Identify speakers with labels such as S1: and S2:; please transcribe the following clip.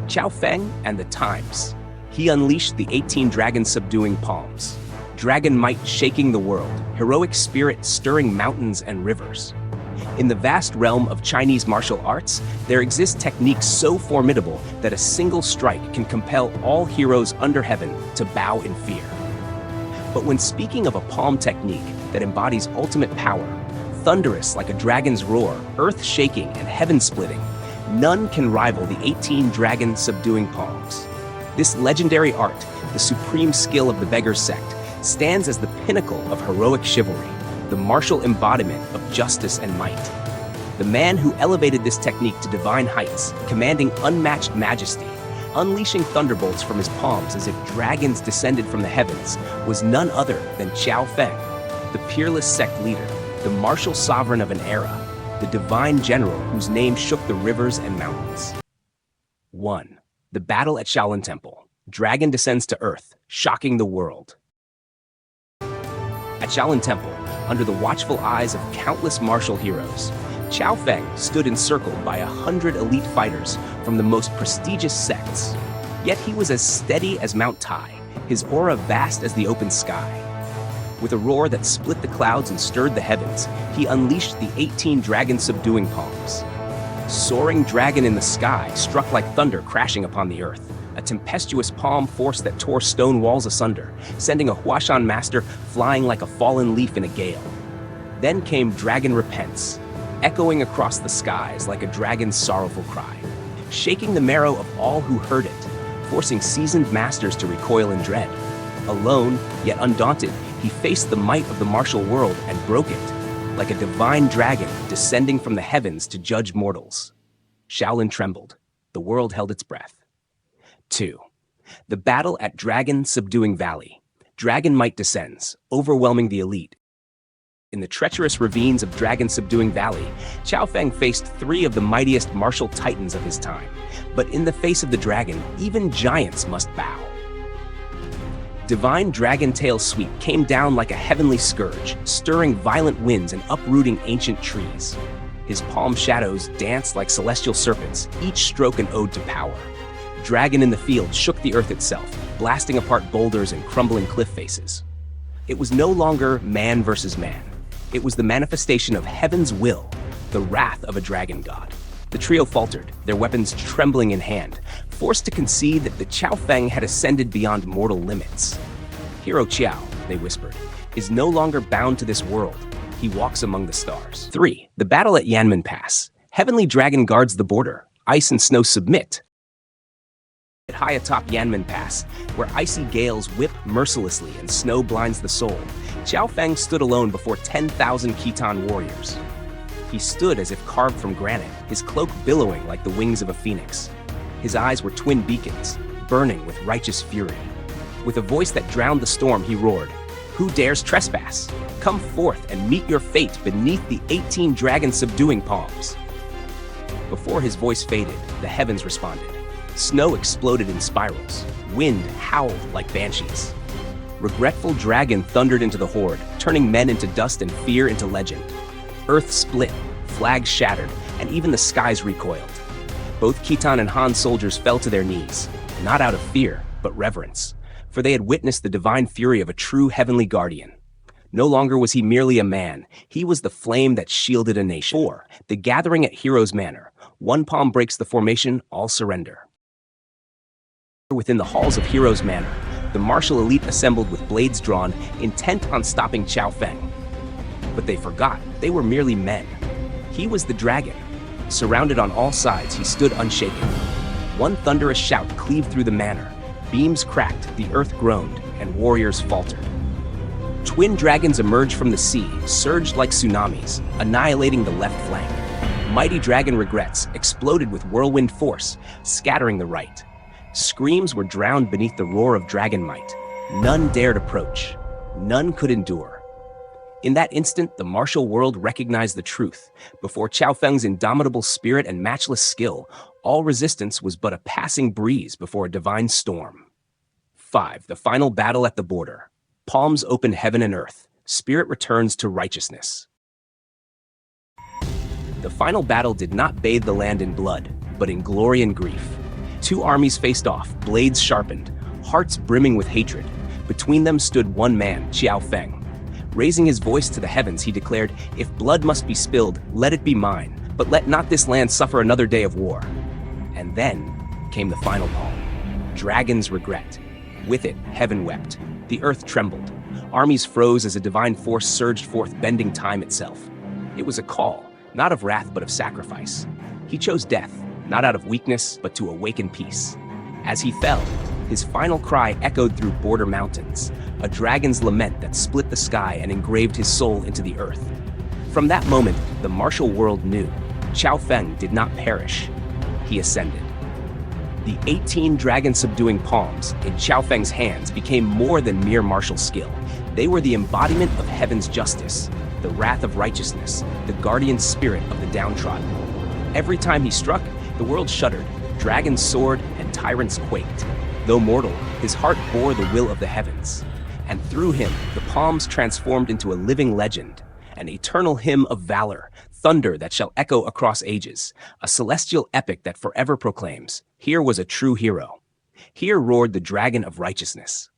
S1: Qiao Feng and the Times. He unleashed the 18 dragons subduing palms. Dragon might shaking the world, heroic spirit stirring mountains and rivers. In the vast realm of Chinese martial arts, there exist techniques so formidable that a single strike can compel all heroes under heaven to bow in fear. But when speaking of a palm technique that embodies ultimate power, thunderous like a dragon's roar, earth-shaking and heaven-splitting, none can rival the 18 dragon subduing palms. This legendary art, the supreme skill of the Beggar sect, stands as the pinnacle of heroic chivalry, the martial embodiment of justice and might. The man who elevated this technique to divine heights, commanding unmatched majesty, unleashing thunderbolts from his palms as if dragons descended from the heavens, was none other than Qiao Feng, the peerless sect leader, the martial sovereign of an era, the divine general whose name shook the rivers and mountains. 1. The battle at Shaolin Temple. Dragon descends to earth, shocking the world. At Shaolin Temple, under the watchful eyes of countless martial heroes, Qiao Feng stood encircled by 100 elite fighters from the most prestigious sects. Yet he was as steady as Mount Tai, his aura vast as the open sky. With a roar that split the clouds and stirred the heavens, he unleashed the 18 dragon subduing palms. Soaring dragon in the sky struck like thunder crashing upon the earth, a tempestuous palm force that tore stone walls asunder, sending a Huashan master flying like a fallen leaf in a gale. Then came Dragon Repents, echoing across the skies like a dragon's sorrowful cry, shaking the marrow of all who heard it, forcing seasoned masters to recoil in dread. Alone, yet undaunted, he faced the might of the martial world and broke it, like a divine dragon descending from the heavens to judge mortals. Shaolin trembled. The world held its breath. 2. The battle at Dragon Subduing Valley. Dragon might descends, overwhelming the elite. In the treacherous ravines of Dragon Subduing Valley, Qiao Feng faced 3 of the mightiest martial titans of his time. But in the face of the dragon, even giants must bow. Divine Dragon Tail Sweep came down like a heavenly scourge, stirring violent winds and uprooting ancient trees. His palm shadows danced like celestial serpents, each stroke an ode to power. Dragon in the field shook the earth itself, blasting apart boulders and crumbling cliff faces. It was no longer man versus man. It was the manifestation of heaven's will, the wrath of a dragon god. The trio faltered, their weapons trembling in hand, forced to concede that the Qiao Feng had ascended beyond mortal limits. Hero Qiao, they whispered, is no longer bound to this world. He walks among the stars. 3. The battle at Yanmen Pass. Heavenly dragon guards the border. Ice and snow submit. High atop Yanmen Pass, where icy gales whip mercilessly and snow blinds the soul, Qiao Feng stood alone before 10,000 Khitan warriors. He stood as if carved from granite, his cloak billowing like the wings of a phoenix. His eyes were twin beacons, burning with righteous fury. With a voice that drowned the storm, he roared, "Who dares trespass? Come forth and meet your fate beneath the 18 dragon subduing palms." Before his voice faded, the heavens responded. Snow exploded in spirals. Wind howled like banshees. Regretful dragon thundered into the horde, turning men into dust and fear into legend. Earth split, flags shattered, and even the skies recoiled. Both Khitan and Han soldiers fell to their knees, not out of fear, but reverence, for they had witnessed the divine fury of a true heavenly guardian. No longer was he merely a man, he was the flame that shielded a nation. 4. The gathering at Heroes Manor. One palm breaks the formation, all surrender. Within the halls of Heroes Manor, the martial elite assembled with blades drawn, intent on stopping Qiao Feng. But they forgot, they were merely men. He was the dragon. Surrounded on all sides, he stood unshaken. One thunderous shout cleaved through the manor. Beams cracked, the earth groaned, and warriors faltered. Twin dragons emerged from the sea, surged like tsunamis, annihilating the left flank. Mighty dragon regrets exploded with whirlwind force, scattering the right. Screams were drowned beneath the roar of dragon might. None dared approach. None could endure. In that instant, the martial world recognized the truth. Before Qiao Feng's indomitable spirit and matchless skill, all resistance was but a passing breeze before a divine storm. 5. The final battle at the border. Palms open heaven and earth. Spirit returns to righteousness. The final battle did not bathe the land in blood, but in glory and grief. Two armies faced off, blades sharpened, hearts brimming with hatred. Between them stood one man, Qiao Feng. Raising his voice to the heavens, he declared, "If blood must be spilled, let it be mine, but let not this land suffer another day of war." And then came the final call. Dragon's regret. With it, heaven wept. The earth trembled. Armies froze as a divine force surged forth, bending time itself. It was a call, not of wrath but of sacrifice. He chose death, not out of weakness, but to awaken peace. As he fell, his final cry echoed through border mountains, a dragon's lament that split the sky and engraved his soul into the earth. From that moment, the martial world knew Qiao Feng did not perish. He ascended. The 18 dragon-subduing palms in Qiao Feng's hands became more than mere martial skill. They were the embodiment of heaven's justice, the wrath of righteousness, the guardian spirit of the downtrodden. Every time he struck, the world shuddered, dragons soared, and tyrants quaked. Though mortal, his heart bore the will of the heavens. And through him, the palms transformed into a living legend, an eternal hymn of valor, thunder that shall echo across ages, a celestial epic that forever proclaims, here was a true hero. Here roared the dragon of righteousness.